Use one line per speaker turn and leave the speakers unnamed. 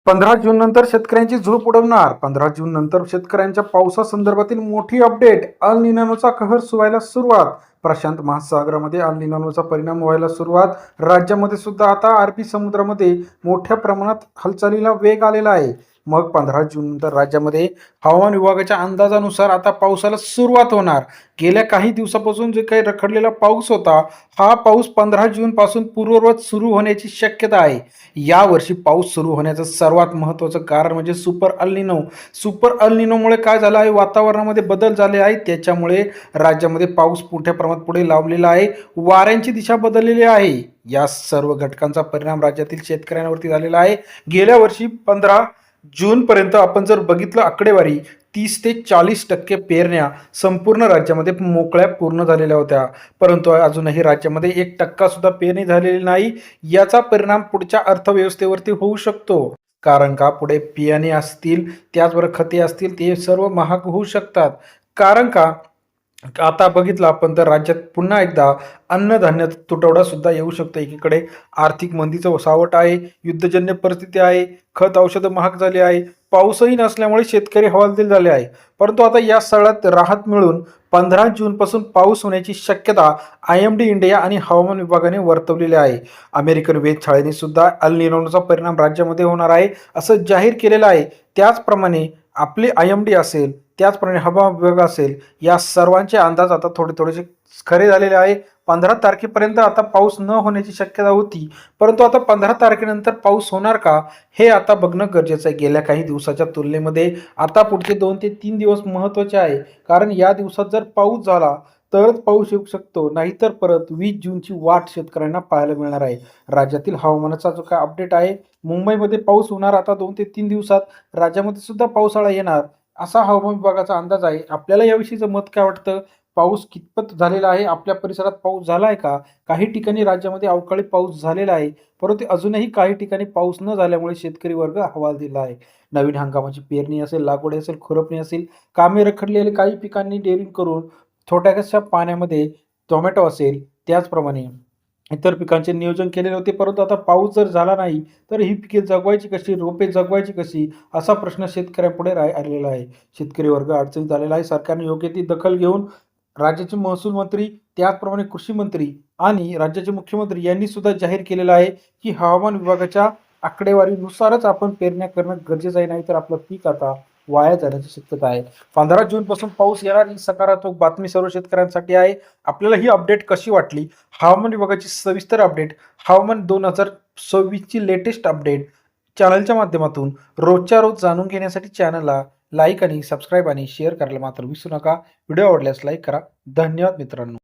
15 जून नंतर शेतकऱ्यांची झोप उडवणार. 15 जून नंतर शेतकऱ्यांच्या पावसासंदर्भातील मोठी अपडेट. अल निनोचा कहर सुवायला सुरुवात. प्रशांत महासागरामध्ये अल निनोचा परिणाम व्हायला सुरुवात. राज्यामध्ये सुद्धा आता अरबी समुद्रामध्ये मोठ्या प्रमाणात हालचालीला वेग आलेला आहे. मग 15 जून नंतर राज्यामध्ये हवामान विभागाच्या अंदाजानुसार आता पावसाला सुरुवात होणार. गेल्या काही दिवसापासून जे काही रखडलेला पाऊस होता, हा पाऊस 15 जून पासून पूर्ववत सुरू होण्याची शक्यता आहे. यावर्षी पाऊस सुरू होण्याचं सर्वात महत्त्वाचं कारण म्हणजे सुपर अल निनो. सुपर अल निनोमुळे काय झालं आहे, वातावरणामध्ये बदल झाले आहे. त्याच्यामुळे राज्यामध्ये पाऊस मोठ्या प्रमाणात पुढे लावलेला आहे. वाऱ्यांची दिशा बदललेली आहे. या सर्व घटकांचा परिणाम राज्यातील शेतकऱ्यांवरती झालेला आहे. गेल्या वर्षी 15 जूनपर्यंत आपण जर बघितलं आकडेवारी, 30 ते 40% पेरण्या संपूर्ण राज्यामध्ये मोकळ्या पूर्ण झालेल्या होत्या. परंतु अजूनही राज्यामध्ये 1% सुद्धा पेरणी झालेली नाही. याचा परिणाम पुढच्या अर्थव्यवस्थेवरती होऊ शकतो. कारण का, पुढे बियाणे असतील, त्याचबरोबर खते असतील, ते सर्व महाग होऊ शकतात. कारण का, आता बघितलं आपण तर राज्यात पुन्हा एकदा अन्नधान्याचा तुटवडा सुद्धा येऊ शकतो. एकीकडे आर्थिक मंदीचं सावट आहे, युद्धजन्य परिस्थिती आहे, खत औषधं महाग झाली आहे, पाऊसही नसल्यामुळे शेतकरी हवालदिल झाले आहे. परंतु आता या सगळ्यात राहत मिळून 15 जूनपासून पाऊस होण्याची शक्यता IMD इंडिया आणि हवामान विभागाने वर्तवलेली आहे. अमेरिकन वेधशाळेने सुद्धा अल निनोचा परिणाम राज्यामध्ये होणार आहे असं जाहीर केलेलं आहे. त्याचप्रमाणे आपले IMD असेल, त्याचप्रमाणे हवामान विभाग असेल, या सर्वांचे अंदाज आता थोडेसे खरे झालेले आहे. 15 तारखेपर्यंत आता पाऊस न होण्याची शक्यता होती, परंतु आता 15 तारखेनंतर पाऊस होणार का, हे आता बघणं गरजेचं आहे. गेल्या काही दिवसाच्या तुलनेमध्ये आता पुढचे 2 ते 3 दिवस महत्त्वाचे आहे. कारण या दिवसात जर पाऊस झाला तरच पाऊस येऊ शकतो, नाहीतर परत 20 जूनची वाट शेतकऱ्यांना पाहायला मिळणार आहे. राज्यातील हवामानाचा जो काय अपडेट आहे, मुंबईमध्ये पाऊस होणार आता 2 ते 3 दिवसात. राज्यामध्ये सुद्धा पावसाळा येणार असा हवामान विभागाचा अंदाज आहे. आपल्याला याविषयीचं मत काय वाटतं? पाऊस कितपत झालेला आहे? आपल्या परिसरात पाऊस झाला आहे का? काही ठिकाणी राज्यामध्ये अवकाळी पाऊस झालेला आहे, परंतु अजूनही काही ठिकाणी पाऊस न झाल्यामुळे शेतकरी वर्ग हवालदिल आहे. नवीन हंगामाची पेरणी असेल, लागवड असेल, खुरपणी असेल, कामे रखडलेले काही पिकांनी डेअरिंग करून छोट्याशा पाण्यामध्ये टोमॅटो असेल, त्याचप्रमाणे इतर पिकांचे नियोजन केलेले होते. परंतु आता पाऊस जर झाला नाही तर ही पिके जगवायची कशी, रोपे जगवायची कशी, असा प्रश्न शेतकऱ्यांपुढे आलेला आहे. शेतकरी वर्ग अडचणीत आलेला आहे. सरकारने योग्य ती दखल घेऊन राज्याचे महसूल मंत्री, त्याचप्रमाणे कृषी मंत्री आणि राज्याचे मुख्यमंत्री यांनी सुद्धा जाहीर केलेलं आहे की हवामान विभागाच्या आकडेवारीनुसारच आपण पेरण्या करणं गरजेचं आहे, नाही तर आपलं पीक आता वाया जाण्याची शक्यता आहे. 15 जूनपासून पाऊस येणार ही सकारात्मक बातमी सर्व शेतकऱ्यांसाठी आहे. आपल्याला ही अपडेट कशी वाटली? हवामान विभागाची सविस्तर अपडेट, हवामान 2026ची लेटेस्ट अपडेट चॅनलच्या माध्यमातून रोजच्या रोज जाणून घेण्यासाठी चॅनलला लाईक आणि सबस्क्राईब आणि शेअर करायला मात्र विसरू नका. व्हिडिओ आवडल्यास लाईक करा. धन्यवाद मित्रांनो.